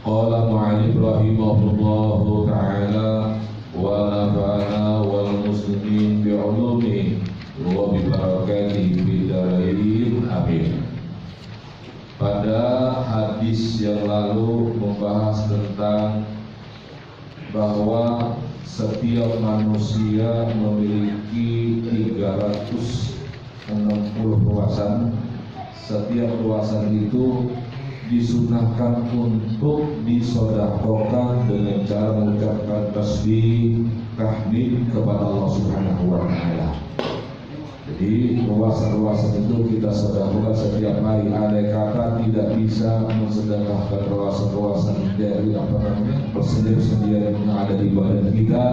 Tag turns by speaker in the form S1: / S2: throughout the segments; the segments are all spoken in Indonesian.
S1: Qala mu'allif rahimahullahu ta'ala wa nafa'ana wal muslimin bi'ulumihi wa bi barakatihi fid dharain amin. Pada hadis yang lalu membahas tentang bahwa setiap manusia memiliki 360 ruasan. Setiap ruasan itu disunahkan untuk disedekahkan dengan cara mengucapkan tasbih tahmid kepada Allah Subhanahu wa taala. Jadi ruasan-ruasan itu kita sedekahkan setiap hari. Andai kata tidak bisa mensedekahkan ruasan-ruasan dari persendian-persendian yang ada di badan kita,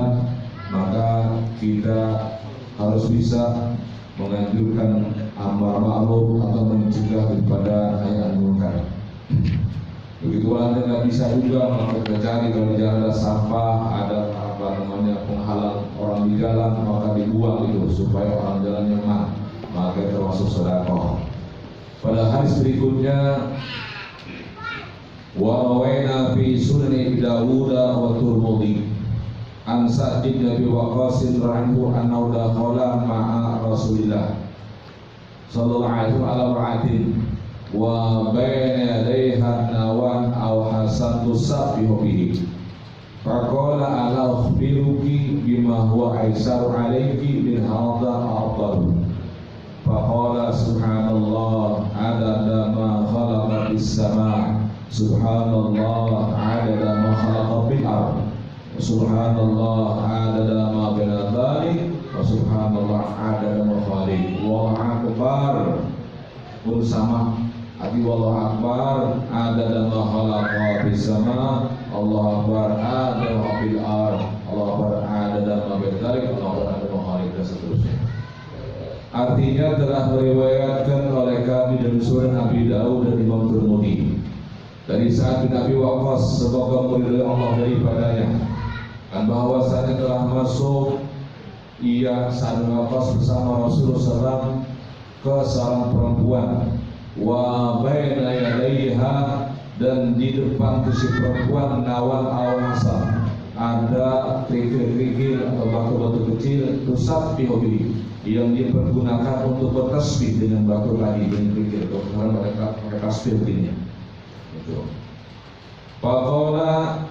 S1: maka kita harus bisa menganjurkan amar ma'ruf atau mencegah daripada nahi munkar. Begitu Anda nggak bisa juga melakukan cari kalau di jalan ada sampah, ada penghalang orang di jalan, maka dibuang itu supaya orang jalan nyaman, maka termasuk sedekah. Pada hadis berikutnya, wa rawaina fi sunan Dawud wa Tirmidzi an Sa'd bin Abi Waqqas radhiyallahu anhu dakhala ma'a Rasulillah sallallahu alaihi wasallam wa baina yadayha nawan aw hasan tusabbihu bihi faqala ala ukhbiruki bima huwa aisaru alayki min hadha a'taru faqala subhanallah adada ma khalaqa bis sama' subhanallah adada ma khalaqa bil ard subhanallah adada ma baina dhalik wa subhanallah adada ma khaliq wa akbar pun sama. Adi wallahu akbar adada ma khalaqa bis sama Allah akbar adada ma bil ard Allah akbar adada ma baina dhalik Allah akbar adada ma khaliq dan seterusnya. Artinya telah meriwayatkan oleh kami dari Sunan Abi Dawud dan Imam Tirmidzi dari Sa'd bin Abi Waqqas semoga murid Allah daripadanya dan bahwasanya telah masuk Sa'd bin Waqqas bersama Rasulullah SAW ke seorang perempuan wa baina yadayha dan di depan si perempuan nawan awasan ada kerikil-kerikil atau batu-batu kecil tusabbihu bihi yang dipergunakan untuk bertasbih dengan batu tadi dengan kerikil karena mereka tasbih begini. Itu. Faqala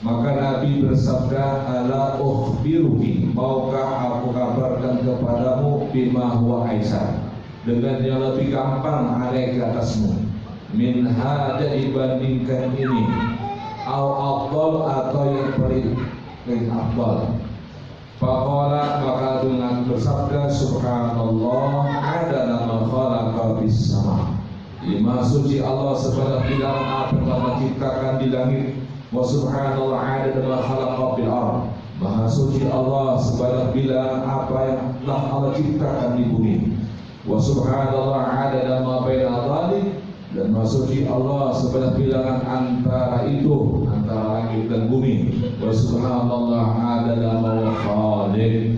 S1: maka Nabi bersabda ala ukhbiruki maukah aku kabarkan kepadamu bima huwa aisar dengan yang lebih gampang alaik atasmu min hada dibandingkan ini au afdal atau yang paling afdal. Faqala maka dengan bersabda subhanallah adada ma khalaqa bis sama. Maha suci Allah sebanyak bilangan apa yang telah menciptakan di langit. Wa subhanallah adada ma khalaqa bil ard. Maha suci Allah sebanyak bilangan apa yang telah Allah ciptakan di bumi. Wa subhanallah adada ma baina dhalik dan maha suci Allah sebanyak bilangan antara itu antara langit dan bumi. Wa subhanallah adada ma khaliq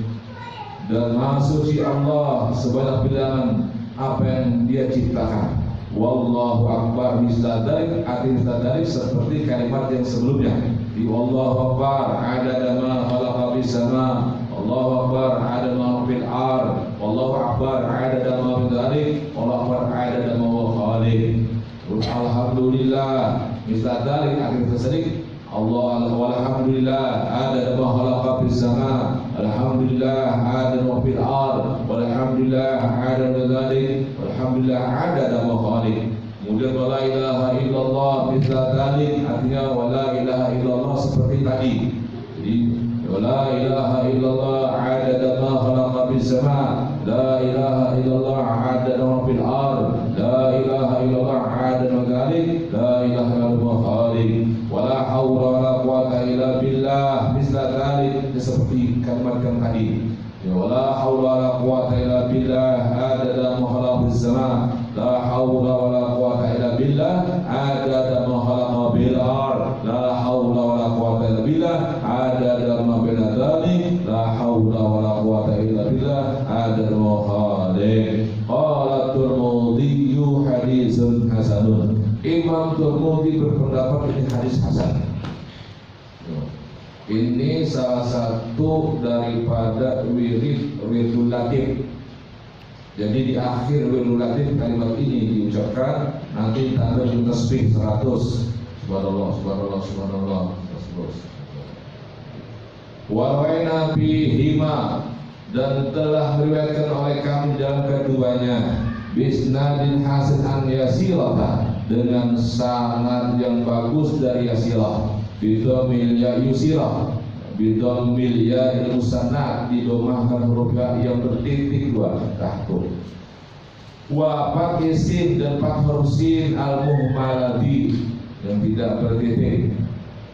S1: dan maha suci Allah sebanyak bilangan apa yang dia ciptakan. Wallahu akbar misladalik arti misladalik seperti kalimat yang sebelumnya di Wallahu akbar adada ma khalaqa bis sama Allahu akbar adada ma fil ard Wallahu akbar adada ma min dzalik Wallahu akbar adada ma huwa khaliq. Alhamdulillah misladalik arti tersebut Allah walhamdulillah adada ma khalaqa bis sama alhamdulillah adada ma fil ard walhamdulillah adada dzalik alhamdulillah adada ma khaliq. Kemudian wala ilaha illallah mithla dzalik artinya wala ilaha illallah seperti tadi. Jadi wala ilaha illallah adada ma khalaqa bis sama la ilaha illallah adada ma fil ard la ilaha illallah adada ma dzalik la ilaha illallah khaliq wala haula wala quwwata illa billah mithla dzalik seperti kalimat yang tadi. Wala haula wala quwwata illa billah adada ma khalaqa bis sama la haula wala quwwata illa billah adada ma khalaqa bil ard la haula wala quwwata illa billah adada ma baina dzalik la haula wala quwwata illa billah adada ma khaliq. Qala Tirmidzi haditsun hasanun Imam Tirmidzi berpendapat ini hadis hasan. Ini salah satu daripada wiridul latif. Jadi di akhir wiridul latif kalimat ini diucapkan, nanti tanda tasbih 100. Subhanallah, subhanallah, subhanallah. Wa rawaina bihima, dan telah meriwayatkan oleh kami dalam keduanya bisnadin hasan an Yasirah, dengan sanad yang bagus dari Yasirah, bidomil ya yusirah, bidomil ya musannad, didomahkan huruf ya yang bertitik dua tahtu, wa pakisin, dan fathur sin al muhmaladi yang tidak bertitik,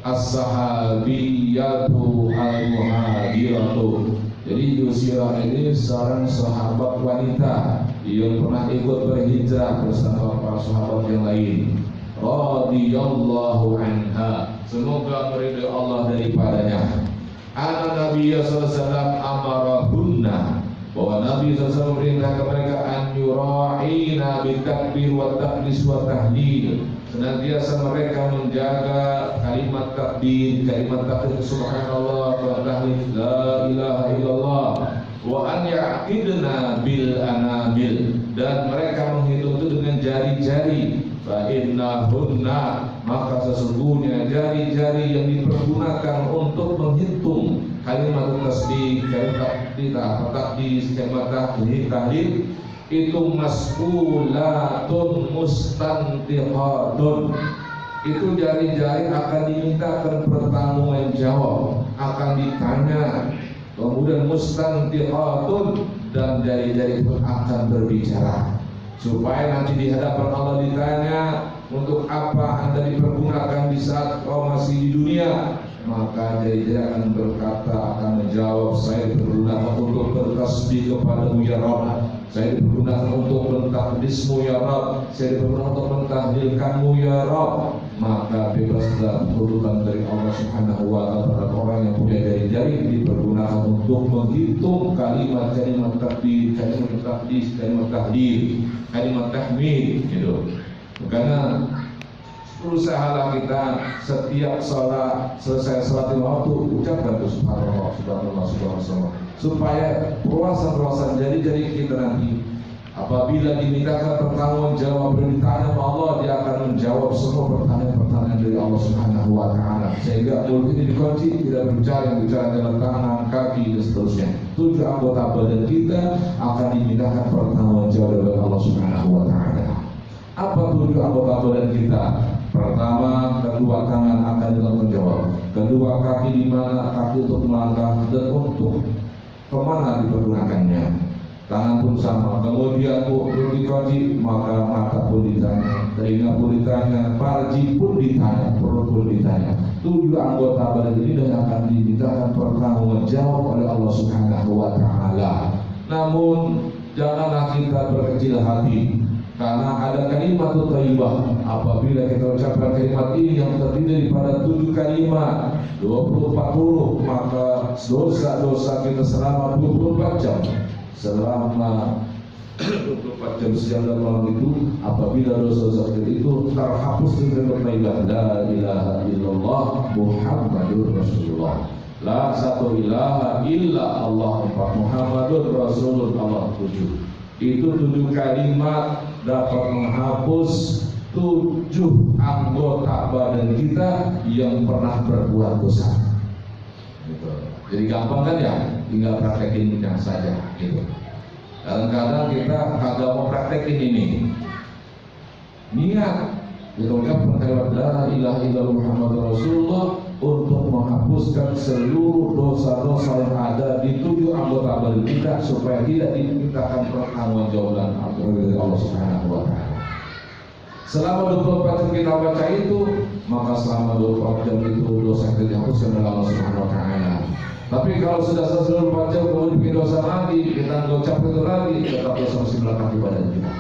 S1: as-sahabiyatu al-muhajiratu. Jadi Yusirah ini seorang sahabat wanita yang pernah ikut berhijrah bersama para sahabat yang lain. Radhiyallahu anha, semoga meridai Allah daripadanya. Anna Nabiya sallallahu alaihi wasallam amarahunna, bahwa Nabi SAW merintahkan mereka an yura'ina bitakbir wa taqdis wa tahlil, senantiasa mereka menjaga kalimat takbir, kalimat takbir subhanallah wa tahlil la ilaha illallah, wa an ya'qidna bil anamil, dan mereka menghitung itu dengan jari-jari. Fa innahunna, maka sesungguhnya jari-jari yang dipergunakan untuk menghitung kalimat tasbih, kalimat takdis, kalimat tahlil itu mas'ulatun mustantiqatun. Itu jari-jari akan dimintakan pertanggungan jawab, akan ditanya. Kemudian mustantiqatun, dan jari-jari pun akan berbicara, supaya nanti di hadapan Allah ditanya, untuk apa Anda dipergunakan di saat kau masih di dunia? Maka jari-jari akan berkata, akan menjawab, saya dipergunakan untuk bertasbih kepadamu ya Rabb, saya dipergunakan untuk mentakdismu ya Rabb, saya dipergunakan untuk mentahlilkanmu ya Rabb. Maka bebaslah tuntutan dari Allah Subhanahu wa ta'ala pada orang yang punya jari-jari dipergunakan untuk menghitung kalimat-kalimat takbir, kalimat takdis, kalimat tahlil, kalimat tahmid gitu. Karena berusahalah kita setiap sholat, selesai sholat lima waktu ucapkan subhanallah, subhanallah, subhanallah, supaya perluasan jari-jari kita nanti apabila dimintakan pertanggung jawab dan ditanya sama Allah, dia akan menjawab semua pertanyaan-pertanyaan dari Allah Subhanahu wa ta'ala, sehingga mulut ini dikunci, tidak berbicara dengan tangan, kaki dan seterusnya. 7 anggota badan kita akan dimintakan pertanggung jawab dari Allah Subhanahu wa ta'ala. Apa 7 anggota badan kita? Pertama, kedua tangan akan dilakukan jawab, kedua kaki di mana kaki untuk melangkah dan untuk kemana dipergunakannya, tangan pun sama. Kemudian untuk dikunci, maka mata pun ditanya, telinga pun ditanya, farji pun ditanya, perut pun ditanya. 7 anggota badan ini dan akan dimintakan pertanggung jawab oleh Allah Subhanahu wa ta'ala. Namun janganlah kita berkecil hati, karena ada kalimat thayyibah. Apabila kita ucapkan kalimat ini yang terdiri daripada 7 kalimat 20-40, maka dosa-dosa kita selama 24 jam, selama 24 jam siang dan malam itu, apabila dosa-dosa itu terhapus dengan kalimat la ilaha illallah Muhammadur Rasulullah, la satu ilaha illa Allah, Muhammadur Rasulullah 7. Itu 7 kalimat dapat menghapus 7 anggota badan kita yang pernah berbuat dosa. Gitu. Jadi gampang kan ya, tinggal praktekinnya saja. Gitu. Kadang-kadang kita kagak mau praktekin ini. Niat kita ucapkan kalimat la ilaha illallah Muhammadur Rasulullah untuk menghapuskan seluruh dosa-dosa yang ada di 7 anggota badan kita, supaya tidak dimintakan pertanggungjawaban dari Allah Subhanahu wa ta'ala. Selama 24 jam kita baca itu, maka selama 24 jam itu dosa kita dihapuskan oleh Allah Subhanahu wa ta'ala. Tapi kalau sudah selesai 24 jam kemudian bikin dosa lagi, kita ngucap itu lagi, tetap dosa masih melekat di badan kita.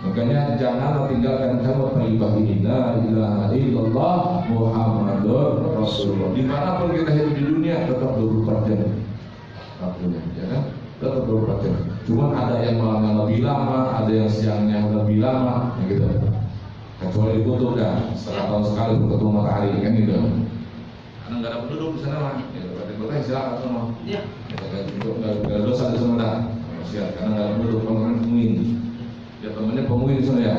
S1: Makanya jangan tinggalkan kalimat thayyibah ini, la ilaha illallah Muhammadur Rasulullah. Dimanapun kita hidup di dunia tetap 24 jam waktunya, ya kan? Tetap 24 jam. Cuma ada yang malamnya lebih lama, ada yang siangnya lebih lama, gitu. kecuali ditutup dah setengah tahun sekali bertemu matahari kan gitu. Karena nggak ada penduduk di sana mah, ya berarti boleh silakan semua. Iya. Nggak ada dosa di sana dah. Siap, karena nggak ada penduduk teman penguin. Ya temennya penguin di sana ya.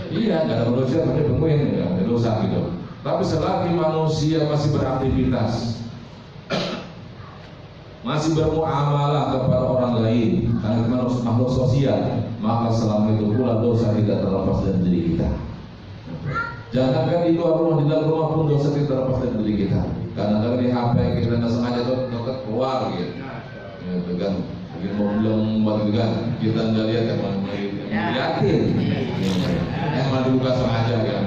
S1: Iya, nggak ada manusia temennya penguin, ya ada dosa gitu. Tapi selagi manusia masih beraktivitas, masih bermuamalah kepada orang lain, karena kita makhluk sosial, maka selama itu pula dosa tidak terlepas dari diri kita. Jangankan di luar rumah, di dalam rumah pun dosa tidak terlepas dari diri kita. Kadang-kadang di HP kita nggak sengaja dekat keluar gitu, gitu kan. Mungkin mau bilang buat gitu kan, kita nggak lihat kan, lihatin, malah dibuka sengaja kan,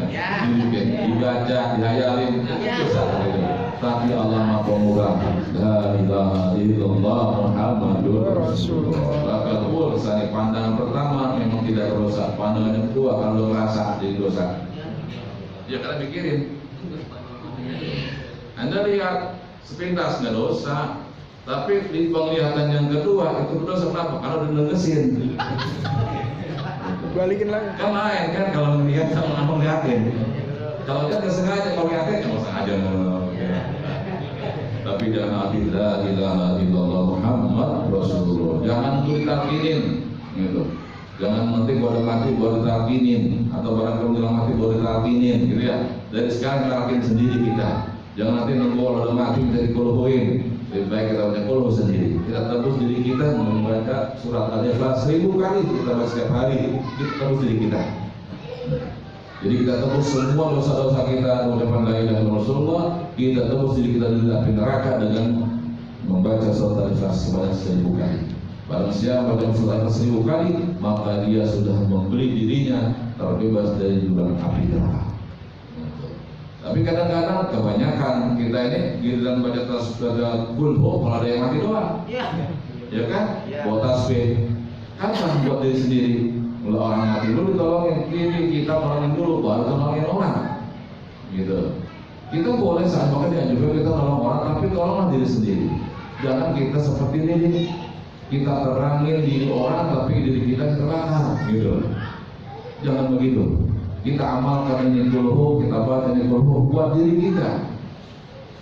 S1: dibaca, dihayalin, dosa gitu. Tapi Allah Maha Pemurah. La ilaha illallah Muhammadur Rasulullah. Bakal urusan pandangan pertama memang tidak berdosa. Pandangan yang kedua kalau merasa jadi dosa. Ya karena pikirin. Anda lihat sepintas nggak dosa, tapi di penglihatan yang kedua itu berdosa. Kenapa? Karena udah negesin.
S2: Balikin lagi.
S1: Kan lain kan kalau melihat sama ngeliatin. Kalau dia nggak sengaja, kalau ngeliatin nggak sengaja. Tapi jangan la ilaha illallah Muhammad Rasulullah. Jangan tuh ditakinin gitu. Jangan nanti baru mati baru ditakinin, atau barang kamu bilang mati baru ditakinin gitu ya. Dari sekarang terakin sendiri kita. Jangan nanti nunggu kalau udah mati bisa dikulhuin. Lebih baik kita punya kulhu sendiri. Kita tebus diri kita membaca surat Al-Ikhlas 1000 kali kita baca setiap hari. Kita tebus diri kita. Jadi kita tebus semua dosa-dosa kita mengucapkan la ilaha illallah Rasulullah. Kita tebus diri kita dari api neraka dengan membaca surat Al-Ikhlas sebanyak 1000 kali. Barang siapa yang surat Al-Ikhlas 1000 kali, maka dia sudah membeli dirinya terbebas dari jurang api neraka. Tapi kadang-kadang kebanyakan kita ini giliran baca tasbih kulhu kalau ada yang mati doang. Ya kan? Buat tasbih. Kapan buat diri sendiri? Kalau orang mati dulu ditolongin, ini kita tolongin dulu baru tolongin orang. Gitu. Kita boleh saat makan dianjurkan kita nolong orang, tapi tolonglah diri sendiri. Jangan kita seperti ini, kita terangin diri orang, tapi diri kita terbakar. Gitu. Jangan begitu. Kita amalkan ini kulhu, kita baca ini kulhu buat diri kita,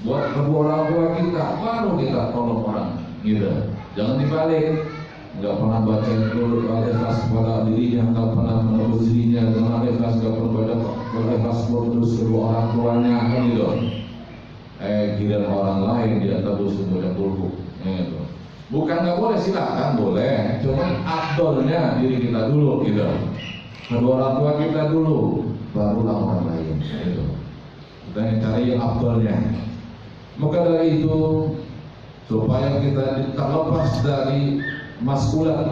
S1: buat kedua orang tua kita, baru kita tolong orang. Gitu. Jangan dibalik. Nggak pernah baca dulu Al-Ikhlas kepada dirinya, nggak pernah menebus dirinya dengan Al-Ikhlas, nggak pernah baca Al-Ikhlas menebus kedua orang tuanya kan gitu. Giliran orang lain dia tebus baca kulhu gitu. Bukan nggak boleh, silakan boleh, cuman afdolnya diri kita dulu gitu. Kedua orang tua kita dulu, barulah orang lain gitu. Kita cari yang afdolnya. Maka dari itu supaya kita terlepas dari mas'ulat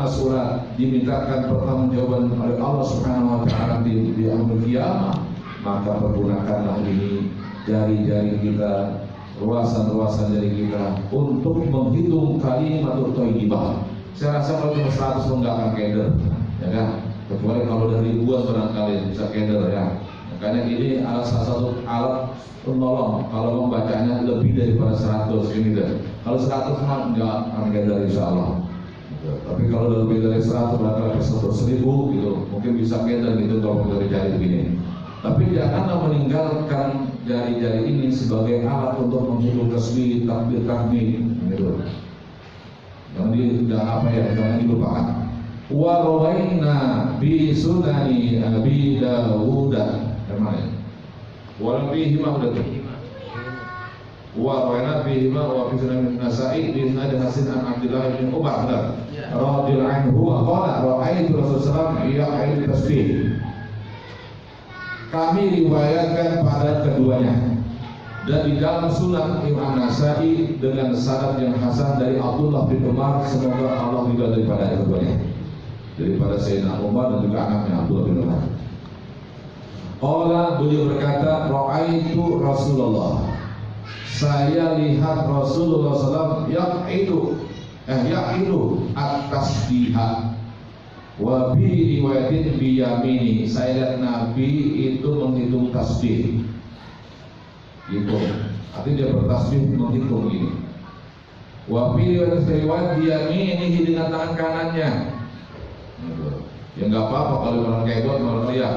S1: dimintakan pertanggungjawaban oleh Allah Subhanahu wa taala di akhir kiamat, maka pergunakanlah ini jari-jari kita, ruasan-ruasan jari kita untuk menghitung kalimat thayyibah. Saya rasa kalau cuma 100 pun nggak akan keder, ya kan? Kecuali kalau dari ribuan barangkali bisa keder ya. Makanya ini adalah salah satu alat penolong kalau membacanya lebih daripada 100 gitu. Kalau 100 mah nggak akan keder insya Allah. Tapi kalau lebih dari 100 berarti 100.000 gitu, mungkin bisa keder gitu kalau dari jari begini. Tapi janganlah meninggalkan jari-jari ini sebagai alat untuk menghitung tasbih, takbir, tahmid gitu. Jangan dilupakan. Wa rawaina bi sunani Abi Dawud. Kemana? Wa fihi ma'udatun. Wa rawaina fihi wa fi sunan Nasa'i bi isnad Hasan an Abdullah bin Umar radhiyallahu anhu qala ra'aitu Rasulullah ya'id tasbih. Kami riwayatkan pada keduanya, dan di dalam sunan Imam Nasa'i dengan sanad yang hasan dari Abdullah bin Umar, semoga Allah ridha daripada keduanya, daripada Sayyidina Umar dan juga anaknya Abdullah bin Umar. Qala, beliau berkata, ra'aitu Rasulullah, saya lihat Rasulullah SAW yaqidu at-tasbihah wa bi riwayatin bi yamini. Saya lihat Nabi itu menghitung tasbih gitu, artinya dia bertasbih menghitung ini. Wa bi riwayat bi yaminihi, dengan tangan kanannya gitu. Ya nggak apa-apa kalau orang kebot, orang lihat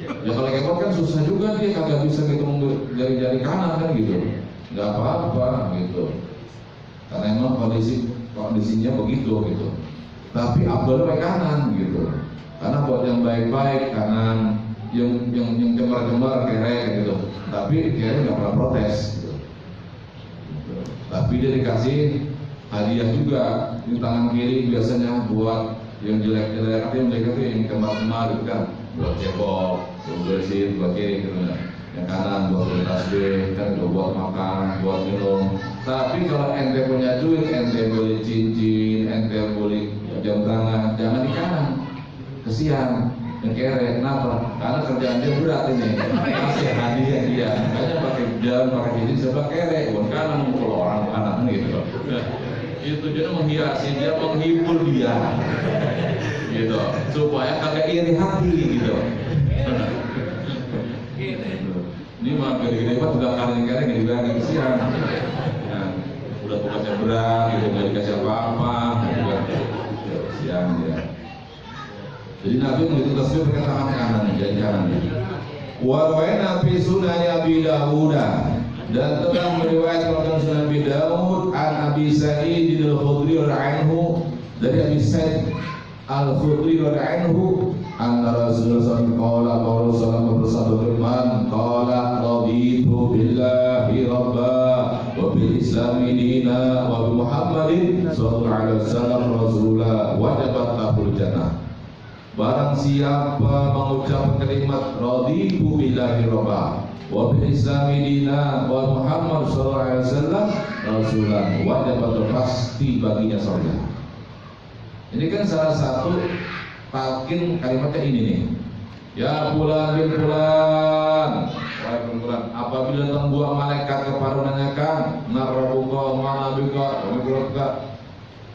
S1: Ya kalau kemot kan susah juga, dia kagak bisa ngitung jari-jari kanan kan gitu. Nggak apa-apa gitu. Karena emang kondisinya begitu gitu. Tapi abdul pakai kanan gitu. Karena buat yang baik-baik kanan, yang cemar-cemar kere gitu. Tapi kere nggak pernah protes gitu. Tapi dia dikasih hadiah juga di tangan kiri biasanya buat yang jelek-jelek, artinya jelek itu yang cemar-cemar gitu kan, buat cebok, buat bersih, buat kiri gitu kan. Yang kanan buat beli tasbih, kan buat makan, buat minum. Tapi kalau ente punya duit, ente beli cincin, ente beli jam tangan, jangan di kanan. Kesian, yang kere, kenapa? Karena kerjaan dia berat ini. Kasih hadiah dia, makanya pakai jam, pakai cincin sebelah kere, bukan kanan, kalau orang kanan gitu. Itu dia menghiasi dia, menghibur dia, gitu, supaya kagak iri hati gitu. Ini mah gede-gede banget udah kering-kering gak dibagi kesian. Nah, udah tugasnya berat, gitu nggak dikasih apa-apa, gitu kan. Kesian dia. Jadi Nabi menghitung tasbih pakai tangan kanan, jadi kanan. Wa rawaina fi sunan Abi Dawud, dan telah meriwayatkan Sunan Abi Dawud an Abi Sa'id al-Khudri radhiyallahu dari Abi Sa'id al-Khudri radhiyallahu anna Rasulullah sallallahu alaihi wasallam bersabda, qala raditu billahi rabba wa bil islami dina wa bi Muhammadin sallallahu alaihi wasallam rasulah wajabat lahul jannah. Barang siapa mengucap kalimat raditu billahi rabba wa bil islami dina wa Muhammad sallallahu alaihi wasallam rasulan, wajabat pasti baginya surga. Ini kan salah satu talqin kalimatnya ini nih. Ya fulan bin fulan, wahai fulan, apabila datang dua malaikat kepada menanyakan narabuka mana bika wa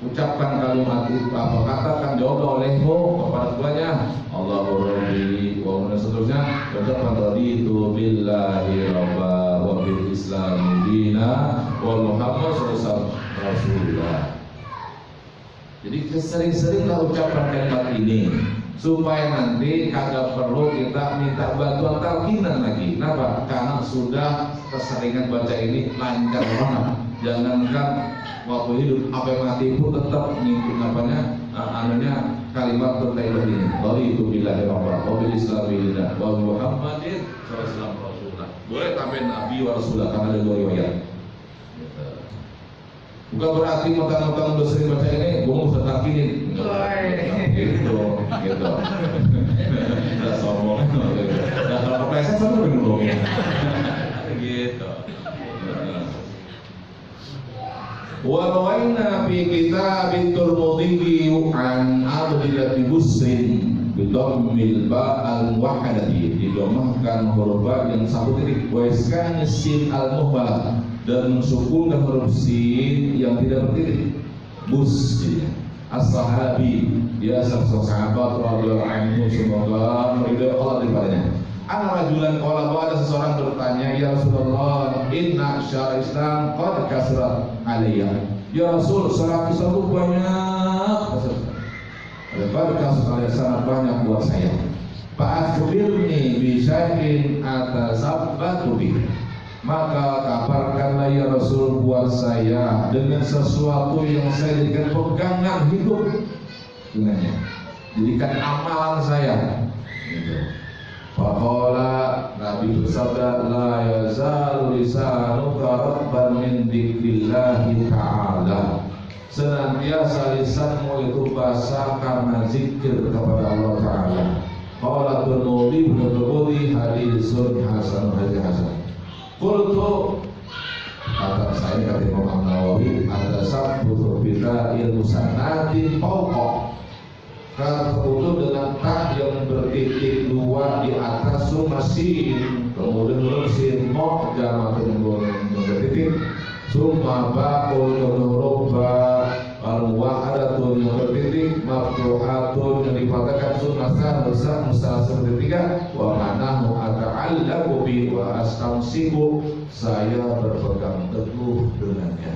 S1: ucapkan kalimat itu, apa katakan jawab olehmu kepada keduanya Allahu Rabbi wa seterusnya, ucapkan raditu billahi rabba wa bil islami dina wa Muhammad sallallahu rasulullah. Jadi sering-seringlah ucapkan kalimat ini supaya nanti kagak perlu kita minta bantuan talqinan lagi. Kenapa? Karena sudah keseringan baca ini lancar banget. Jangankan waktu hidup, sampai mati pun tetap ngikut anunya kalimat tentang ini. Raditu billahi rabba wa bil islami dina wa Muhammadin sallallahu alaihi wasallam. Boleh tambahin Nabi wa Rasulullah karena ada dua riwayat. Bukan berarti mentang-mentang udah sering baca ini, gue mau setakinin. Gitu. Udah sombong. Nah kalau kepleset sama udah ngomongin. Gitu. Wa rawaina fi kitabit Tirmidzi an Abdillah bin Busrin bidammil ba'al wahadati, didomahkan huruf ba yang satu titik, wa iskan sin al-muhbalah, dan mensukunkan huruf sin yang tidak bertitik, bus jadinya. As-sahabi, dia sahabat radhiyallahu anhu, semoga meridai Allah daripadanya. Ana rajulan qala, ada seseorang bertanya, ya Rasulullah, inna syara Islam qad kasrat alayya. Ya Rasul, syara Islam itu banyak, kasrat sangat banyak buat saya. Fa'akhbirni bi syai'in atasabbatu bih, maka kabarkanlah ya Rasul buat saya dengan sesuatu yang saya jadikan pegangan hidup dengannya, jadikan amalan saya. Faqala, Nabi bersabda, la yazalu lisanuka rabban min dzikrillahi ta'ala, senantiasa lisanmu itu basah karena zikir kepada Allah Ta'ala. Qala Tirmidzi bin hadisun hasan, hadis hasan. Qultu, kata saya, kata Imam Nawawi, ada sabtu bila ilmu sanati pokok, kata itu dengan tak yang bertitik dua di atas sumasin, kemudian lusin mo jamak yang bertitik, summa ba'ul nuruba al-wahadatun yang bertitik, maftuhatun yang dipatahkan sumasan besar musa seperti tiga, wa manahu ata'allaku bi wa astamsiku, saya berpegang teguh dengannya.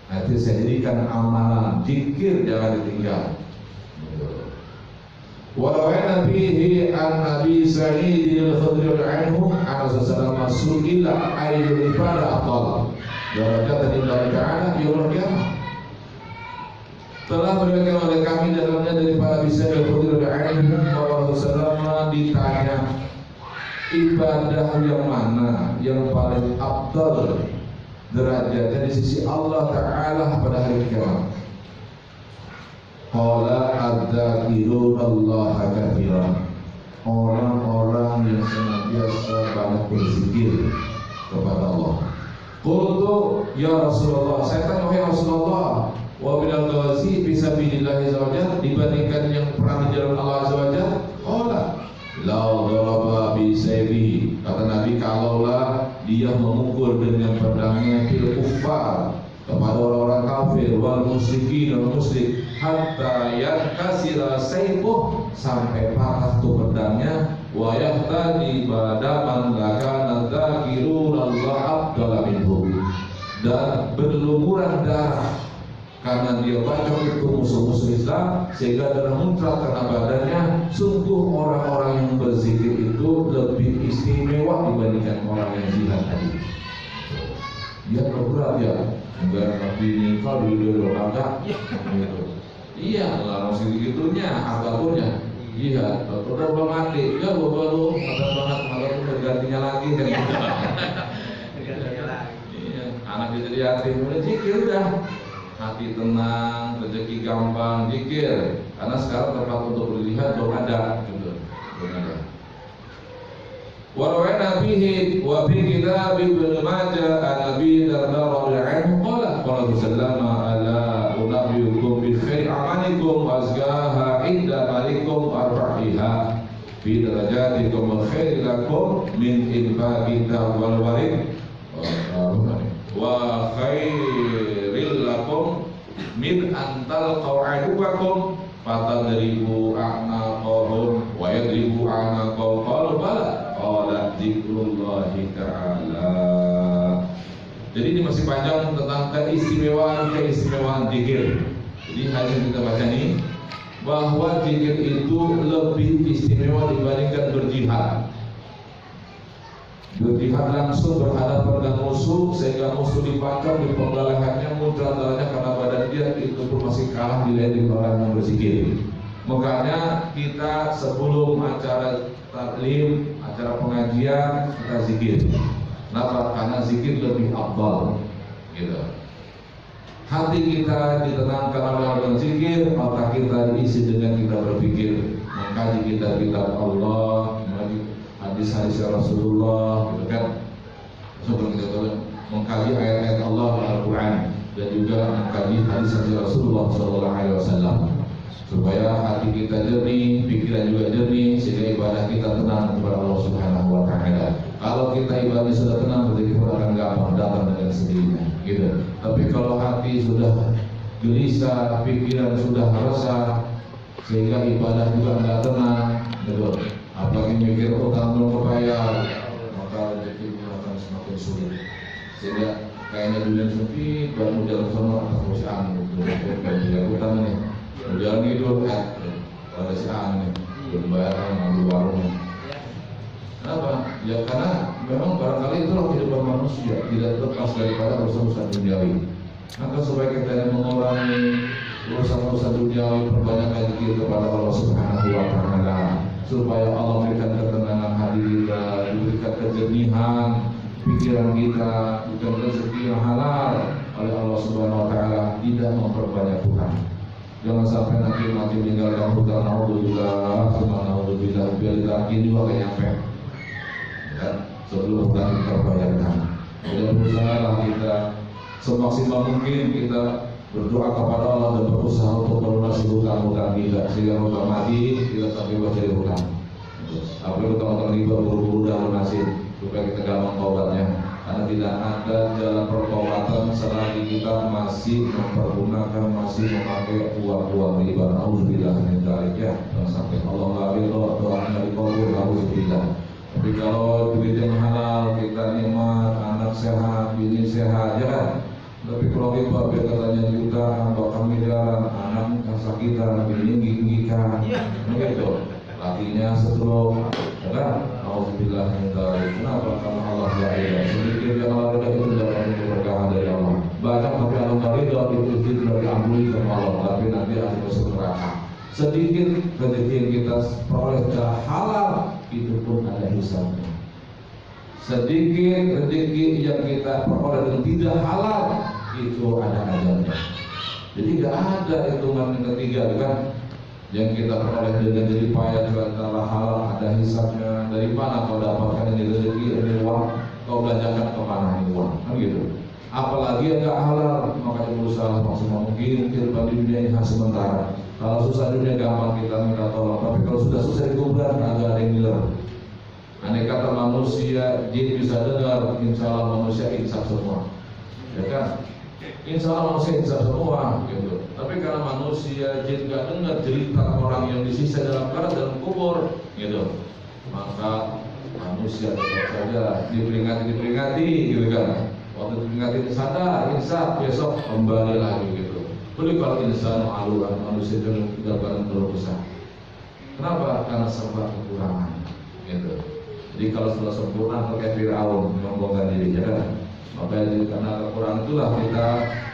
S1: Nanti saya jadikan amalan, zikir jangan ditinggal. Warawana fihi an Abi Sa'id al-Khudri anhu anna sallallahu su'ila ayyul ibadah afdal darajatan lillahi ta'ala yaumil qiyamah. Telah berikan oleh kami dalamnya daripada Abi Sa'id al-Khudri anhu bahwa Rasulullah ditanya ibadah yang mana yang paling afdal derajatnya di sisi Allah Ta'ala pada hari kiamat. Qala adzakirullah katsiran, orang-orang yang senantiasa banyak berzikir kepada Allah. Qultu ya Rasulullah, saya tanya wahai Rasulullah, wa bil ghazi fi sabilillah azza wajalla, dibandingkan yang perang di jalan Allah azza wajalla. Qala la daraba bi sayfi, kata Nabi, kalaulah dia memukul dengan pedangnya fil kuffar kepada orang-orang kafir wal musyrikin dan musyrik hatta yankasira sayfuh, sampai patah tuh pedangnya, wa yahtadi badaman lakana dzakiruna Allah afdala minhu, dan berlumuran darah karena dia bacok itu musuh-musuh Islam sehingga darah muncrat karena badannya. Sungguh orang-orang yang berzikir itu lebih istimewa dibandingkan orang yang jihad tadi. Dia berat ya, enggak nabi nikah dulu agak gitu. Iya, larang segitunya, apapun iya, udah belum mati, ya baru mata banget, mata pun gantinya lagi kan. Iya, anak itu yatim, udah zikir udah, hati tenang, rezeki gampang, zikir. Karena sekarang tempat untuk berlihat belum ada, gitu, belum ada. Warawena fihi wa fi kitab Ibnu Majah an Abi Darda radhiyallahu anhu qala sallama ala unabiyukum bi khairi amalikum wa azkaha inda malikum arfa'iha fi darajatikum wa khairi lakum min infaqi wal warid wa khairil lakum min antal qaw'adukum fatadribu a'naqahum wa yadribu a'naqahum qalu bala qala dzikrullahi ta'ala. Jadi ini masih panjang tentang keistimewaan zikir. Jadi hadis kita baca ini bahwa zikir itu lebih istimewa dibandingkan berjihad. Berjihad langsung berhadapan dengan musuh sehingga musuh dibakar, dipenggal lehernya, muncrat darahnya karena badan dia, itu pun masih kalah dilihat orang yang berzikir. Makanya kita sebelum acara taklim, acara pengajian, kita zikir. Kenapa? Karena zikir lebih afdal, gitu. Hati kita ditenangkan oleh zikir, otak kita diisi dengan kita berpikir, mengkaji kitab-kitab Allah, hadis-hadis Rasulullah, gitu kan? Sebelum kita mengkaji ayat-ayat Allah Al-Quran dan juga mengkaji hadis-hadis Rasulullah SAW, supaya hati kita jernih, pikiran juga jernih, sehingga ibadah kita tenang kepada Allah Subhanahu Wa Taala. Kalau kita ibadah sudah tenang, berarti kita akan gampang datang dengan sendirinya, gitu. Tapi kalau hati sudah gelisah, pikiran sudah resah, sehingga ibadah juga nggak tenang, gitu. Apalagi mikir utang belum kebayar, maka rezeki akan semakin sulit. Sehingga kayaknya dunia sepi, baru jalan sama atas perusahaan, gitu. Kayak utang nih. Jalan hidup pada si ane belum bayar ngambil warungnya. Kenapa? Ya karena memang barangkali itulah kehidupan manusia, tidak lepas daripada urusan-urusan duniawi. Maka supaya kita mengurangi urusan-urusan duniawi, perbanyakkan zikir kepada Allah Subhanahu Wa Taala, supaya Allah memberikan ketenangan hati kita, diberikan kejernihan pikiran kita, diberikan rezeki yang halal oleh Allah Subhanahu Wa Taala, tidak memperbanyak Tuhan. Jangan sampai nanti mati meninggalkan hutan, naudzubillah, subhanallah, biar lagi juga gak nyampe. Ya, sebelum hutan kita bayarkan. Jadi berusaha kita semaksimal mungkin kita berdoa kepada Allah dan berusaha untuk melunasi hutang-hutang kita, sehingga hutang mati kita tak bebas dari hutang. Apalagi hutang-hutang riba buru-buru dah lunasin supaya kita gampang taubatnya. Karena tidak ada jalan pertobatan selagi kita masih mempergunakan, masih memakai uang-uang riba. Nauzubillah min dzalik, ya. Jangan sampai Allah nggak ridho, doanya dikabul, nauzubillah. Tapi kalau duit yang halal, kita nikmat, anak sehat, bini sehat, ya kan? Tapi kalau riba, biar katanya jutaan, bahkan miliaran, anak kesakitan, bini gigi-gigikan, begitu. kakinya stroke, ya kan? Alhamdulillah kenapa? Karena Allah tidak ridha. Sedikit yang Allah ridha itu tidak akan keberkahan dari Allah. Banyak tapi Allah tidak ridha itu tidak diampuni sama Allah, tapi nanti akan masuk neraka. Sedikit rezeki yang kita peroleh secara halal itu pun ada hisabnya. Sedikit rezeki yang kita peroleh dengan tidak halal itu ada ajalnya. Jadi tidak ada hitungan yang ketiga, kan? Yang kita peroleh dengan jadi payah antara halal ada hisabnya. Dari mana kau dapatkan ini rezeki, ini uang, kau belanjakan kemana ini uang, kan gitu. Apalagi yang tidak halal, makanya berusaha maksimal mungkin kehidupan di dunia ini sementara. Kalau susah dunia gampang kita minta tolong, tapi kalau sudah susah di kuburan agak ada yang ngiler. Andai kata manusia, jin bisa dengar, insya Allah manusia insaf semua, ya kan? Insya Allah manusia insaf semua, gitu. Tapi karena manusia, jin nggak dengar cerita orang yang disisa dalam kubur, gitu. Maka manusia tetap saja diperingati, gitu kan? Waktu diperingati sadar, insaf, besok kembali lagi, gitu. Boleh kalau insan aluran manusia tidak barang besar. Kenapa? Karena serba kekurangan, gitu. Jadi kalau sudah sempurna pakai Fir'aun menyombongkan diri, ya kan? Maka karena kekurangan itulah kita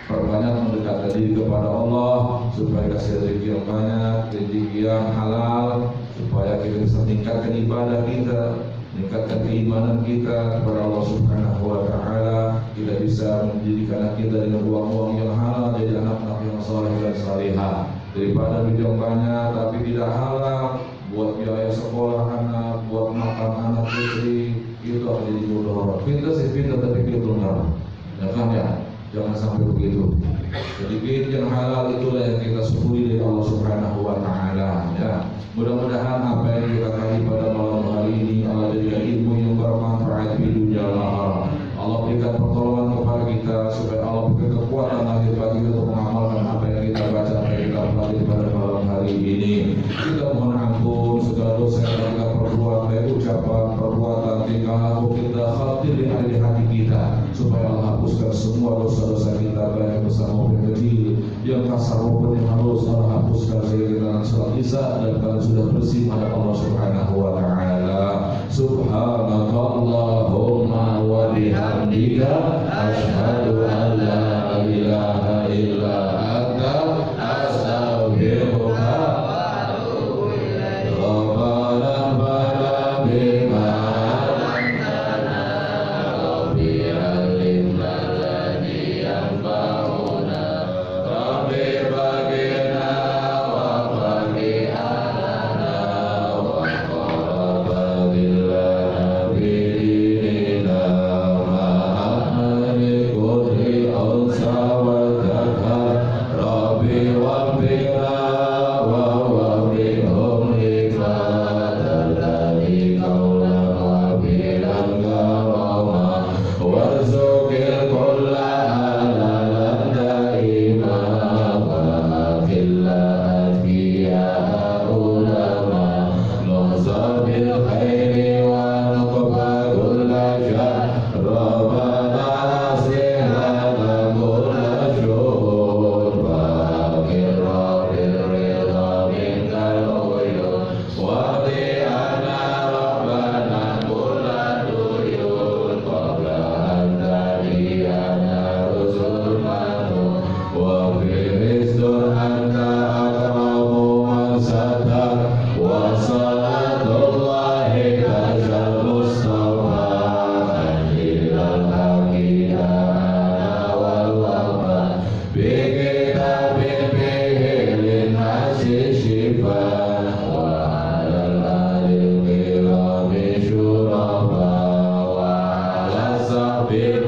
S1: perbanyak mendekatkan diri kepada Allah supaya kasih rezeki yang banyak, rezeki yang halal, supaya kita bisa meningkatkan ibadah kita, meningkatkan keimanan kita kepada Allah Subhanahu wa Ta'ala. Kita bisa mendidik anak kita dengan uang-uang yang halal, jadi anak-anak yang saleh dan salihah, daripada duit yang banyak tapi tidak halal buat biaya sekolah anak, buat makan anak istri, itu akan jadi bodoh. Pintar sih pintar tapi dia benar, ya kan ya? Jangan sampai begitu. Jadi duit yang halal itulah yang kita syukuri dari Allah Subhanahu wa Ta'ala, ya. Mudah-mudahan apa yang kita kaji pada malam hari ini Allah jadikan ilmu yang bermanfaat di dunia dan akhirat. Allah berikan pertolongan kepada kita supaya Allah berikan kekuatan lahir bagi kita untuk mengamalkan apa yang kita baca, apa yang kita pelajari pada malam hari ini. Kita mohon ampun segala dosa yang kita perbuat, baik ucapan, perbuatan, tingkah laku kita, khatir di hati kita, supaya Allah hapuskan semua dosa-dosa kita, baik yang besar maupun kecil, yang kasar maupun yang halus. Allah hapuskan sehingga kita akan salat isya dan kalian sudah bersih pada Allah Subhanahu wa Ta'ala. Subhanakallahumma wa bihamdika asyhadu an la ilaha illa anta astaghfiruka wa atubu ilaik. Rabbana bala bima anzalna rabbi alimna alladhi yanfa'una rabbi baghina wa baghi alana wa qaraba bilana bidina ma'amani kulli unsa wa zakar rabbi wabbina wa wabbihum lifadar dari kaulan wa bilan karama warzukil kulla halalan daima wa khilla adhiya ulama nusabil khairi wa nuqba kulla syar rabbana aslih lana kulla syur bakir rabbil ridha minkal uyun wadi'ana rabbana kulla duyun qabla an tadiyana rusul manu wa firistur anta akramu man satar wa salatullahi tajal mustafa anilal haqiyana wal wafa bikita bipihilin nasi shifa wa alal alil kirami syurafa wa ala sahbih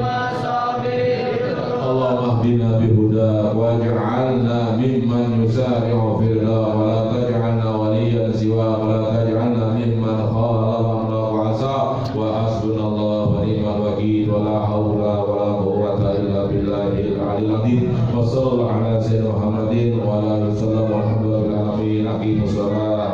S1: Allahumma hdina bihuda waj'alna mimman yusari'u fil ridha wa la taj'alna waliyan siwa wa la taj'alna mimman khalafa amra wa asa wa hasbunallahu wa ni'mal wakeel wa la hawla wa la quwwata illa billahil aliyyil azim wa sallallahu ala sayyidina Muhammadin wa ala alihi wa sallam walhamdulillahi rabbil alamin. Aqimus shalah.